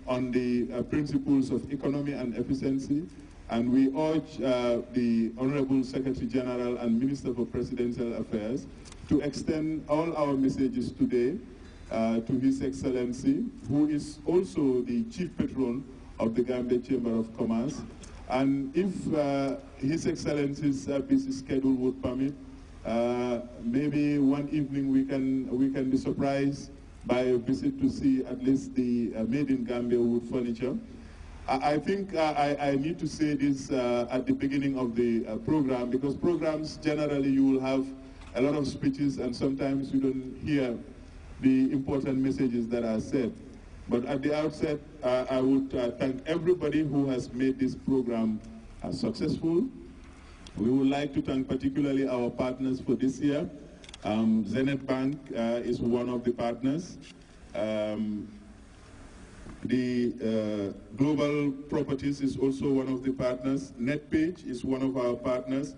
on the principles of economy and efficiency, and we urge the Honorable Secretary General and Minister for Presidential Affairs to extend all our messages today to His Excellency, who is also the Chief Patron of the Gambia Chamber of Commerce. And if His Excellency's busy schedule would permit, maybe one evening we can be surprised by a visit to see at least the made in Gambia wood furniture. I think I need to say this at the beginning of the program, because programs generally you will have a lot of speeches and sometimes you don't hear the important messages that are said. But at the outset, I would thank everybody who has made this program successful. We would like to thank particularly our partners for this year. Zenith Bank is one of the partners. The Global Properties is also one of the partners. NetPage is one of our partners.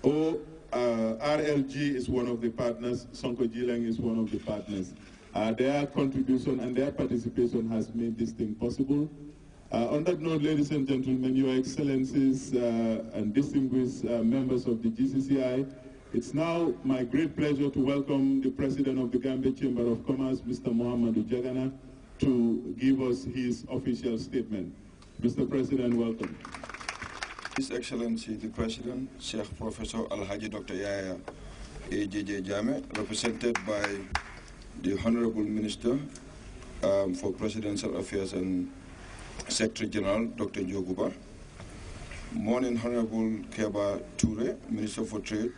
RLG is one of the partners. Sonko Jileng is one of the partners. Their contribution and their participation has made this thing possible. On that note, ladies and gentlemen, Your Excellencies and distinguished members of the GCCI, it's now my great pleasure to welcome the President of the Gambia Chamber of Commerce, Mr. Mohamedou Jagana, to give us his official statement. Mr. President, welcome. His Excellency the President, Sheikh Professor Alhaji Dr. Yaya A.J.J. Jame, represented by the Honorable Minister for Presidential Affairs and Secretary General, Dr. Joguba. Morning, Honorable Keba Toure, Minister for Trade,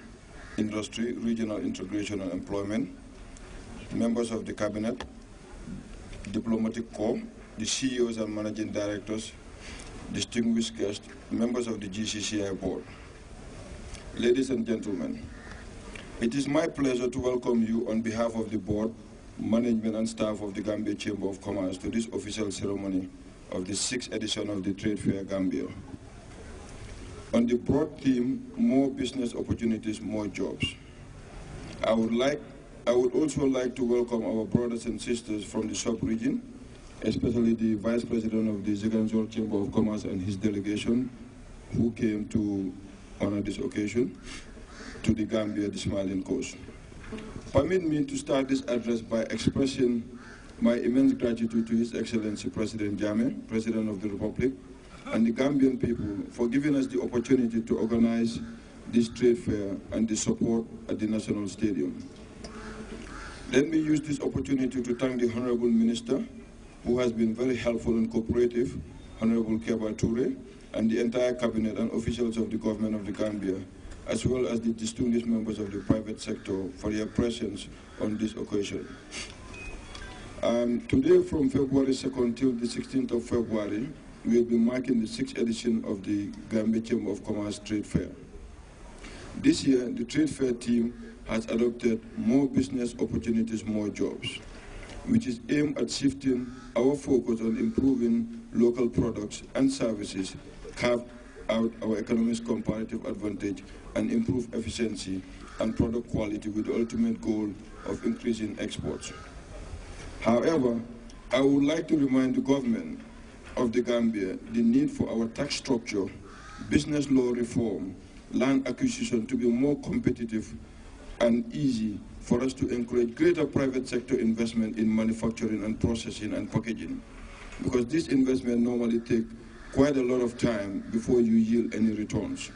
Industry, Regional Integration and Employment, members of the Cabinet, Diplomatic Corps, the CEOs and Managing Directors, distinguished guests, members of the GCCI Board. Ladies and gentlemen, it is my pleasure to welcome you on behalf of the Board, management and staff of the Gambia Chamber of Commerce to this official ceremony of the 6th edition of the Trade Fair Gambia. On the broad theme, more business opportunities, more jobs. I would also like to welcome our brothers and sisters from the sub-region, especially the Vice President of the Ziganzor Chamber of Commerce and his delegation, who came to honor this occasion, to the Gambia, the Smiling Coast. Permit me to start this address by expressing my immense gratitude to His Excellency President Jammeh, President of the Republic, and the Gambian people for giving us the opportunity to organize this trade fair and the support at the National Stadium. Let me use this opportunity to thank the Honorable Minister, who has been very helpful and cooperative, Honorable Keba Toure, and the entire cabinet and officials of the government of the Gambia, as well as the distinguished members of the private sector for their presence on this occasion. Today, from February 2nd till the 16th of February, we will be marking the 6th edition of the Gambia Chamber of Commerce Trade Fair. This year, the Trade Fair team has adopted more business opportunities, more jobs, which is aimed at shifting our focus on improving local products and services, carve out our economy's comparative advantage, and improve efficiency and product quality with the ultimate goal of increasing exports. However, I would like to remind the government of the Gambia the need for our tax structure, business law reform, land acquisition to be more competitive and easy for us to encourage greater private sector investment in manufacturing and processing and packaging, because this investment normally takes quite a lot of time before you yield any returns.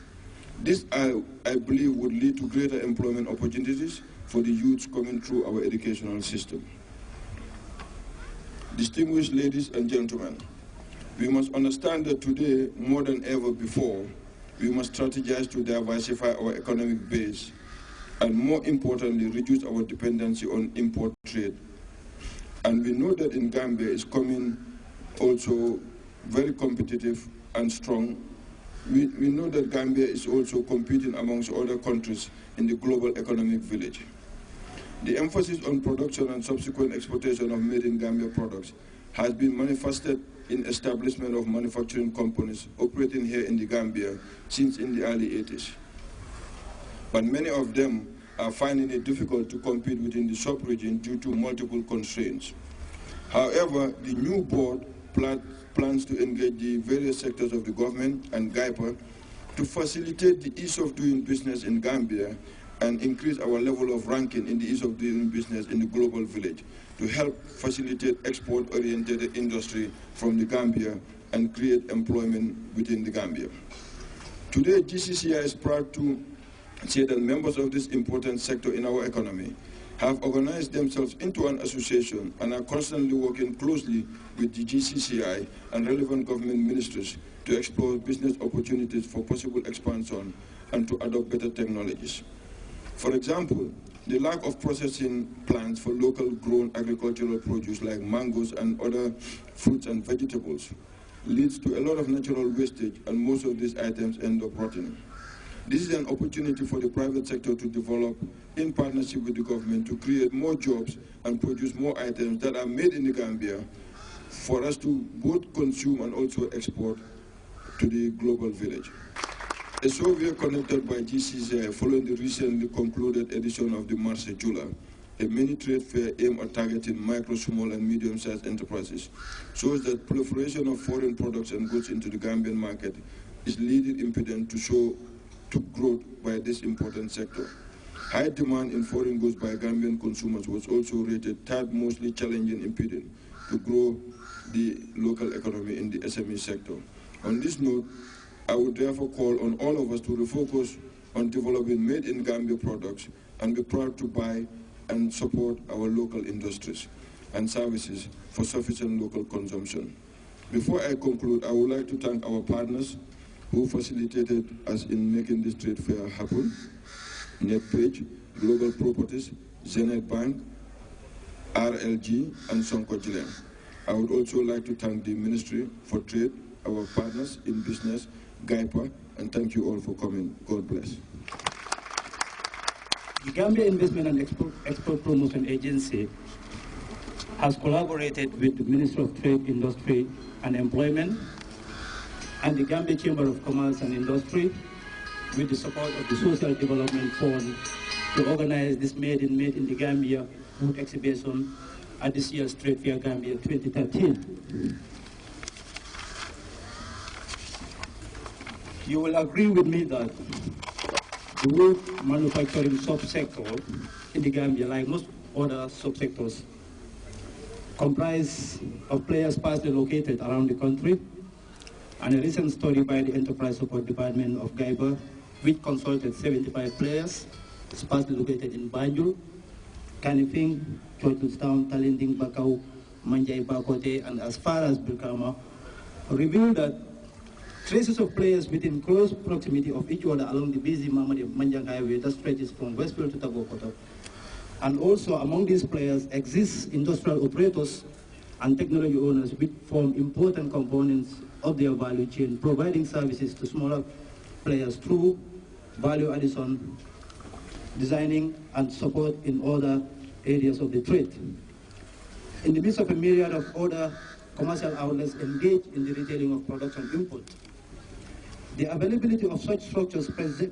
This, I believe, would lead to greater employment opportunities for the youths coming through our educational system. Distinguished ladies and gentlemen, we must understand that today, more than ever before, we must strategize to diversify our economic base and, more importantly, reduce our dependency on import trade. And we know that in Gambia is coming also very competitive and strong. We know that Gambia is also competing amongst other countries in the global economic village. The emphasis on production and subsequent exportation of made in Gambia products has been manifested in establishment of manufacturing companies operating here in the Gambia since in the early 80s. But many of them are finding it difficult to compete within the sub-region due to multiple constraints. However, the new board plans to engage the various sectors of the government and GAIPA to facilitate the ease of doing business in Gambia and increase our level of ranking in the ease of doing business in the global village, to help facilitate export-oriented industry from the Gambia and create employment within the Gambia. Today, GCCI is proud to say that members of this important sector in our economy have organized themselves into an association and are constantly working closely with the GCCI and relevant government ministries to explore business opportunities for possible expansion and to adopt better technologies. For example, the lack of processing plants for local grown agricultural produce like mangoes and other fruits and vegetables leads to a lot of natural wastage, and most of these items end up rotting. This is an opportunity for the private sector to develop in partnership with the government to create more jobs and produce more items that are made in the Gambia for us to both consume and also export to the global village. A survey conducted by GCCI following the recently concluded edition of the Marse Jula, a mini trade fair aimed at targeting micro, small and medium-sized enterprises, shows that proliferation of foreign products and goods into the Gambian market is leading impediment to growth by this important sector. High demand in foreign goods by Gambian consumers was also rated third mostly challenging impediment to grow the local economy in the SME sector. On this note, I would therefore call on all of us to refocus on developing made-in-Gambia products and be proud to buy and support our local industries and services for sufficient local consumption. Before I conclude, I would like to thank our partners who facilitated us in making this trade fair happen: NetPage, Global Properties, Zenith Bank, RLG, and Sonko Jilem. I would also like to thank the Ministry for Trade, our partners in business, GAIPA, and thank you all for coming. God bless. The Gambia Investment and Export Promotion Agency has collaborated with the Ministry of Trade, Industry and Employment and the Gambia Chamber of Commerce and Industry with the support of the Social Development Fund to organize this Made in the Gambia food exhibition at this year's Trade Fair Gambia 2013. You will agree with me that the wood manufacturing subsector in the Gambia, like most other subsectors, comprise of players sparsely located around the country. And a recent study by the Enterprise Support Department of GAIPA, which consulted 75 players sparsely located in Banjul, Kanifing, Chorlstown, Talinding, Bakau, Manjai, Bakote, and as far as Brikama, revealed that traces of players within close proximity of each other along the busy Mamadi Manjang Highway that stretches from Westfield to Tagokoto. And also among these players exist industrial operators and technology owners which form important components of their value chain, providing services to smaller players through value addition, designing and support in other areas of the trade. In the midst of a myriad of other commercial outlets engaged in the retailing of products and input, the availability of such structures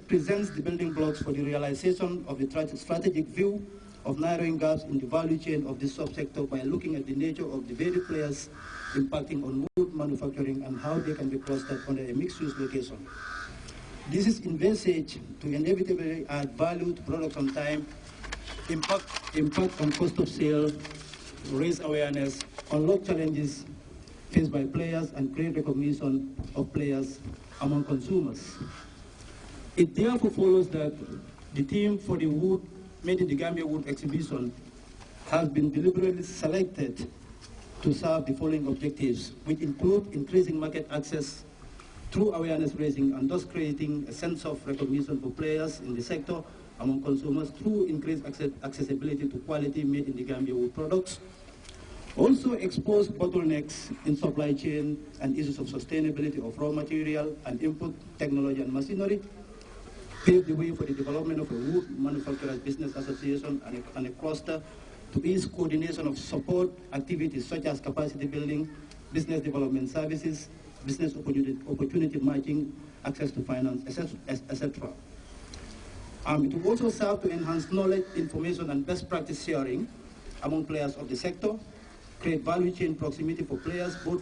presents the building blocks for the realization of the strategic view of narrowing gaps in the value chain of this subsector by looking at the nature of the various players impacting on wood manufacturing and how they can be clustered under a mixed-use location. This is envisaged to inevitably add value to products on time, impact on cost of sale, raise awareness, unlock challenges faced by players, and create recognition of players among consumers. It therefore follows that the theme for the wood Made in the Gambia Wood exhibition has been deliberately selected to serve the following objectives, which include increasing market access through awareness raising and thus creating a sense of recognition for players in the sector among consumers through increased accessibility to quality Made in the Gambia Wood products. Also expose bottlenecks in supply chain and issues of sustainability of raw material and input technology and machinery. Pave the way for the development of a wood manufacturers business association and a cluster to ease coordination of support activities such as capacity building, business development services, business opportunity matching, access to finance, etc. It will also serve to enhance knowledge, information, and best practice sharing among players of the sector, create value chain proximity for players, both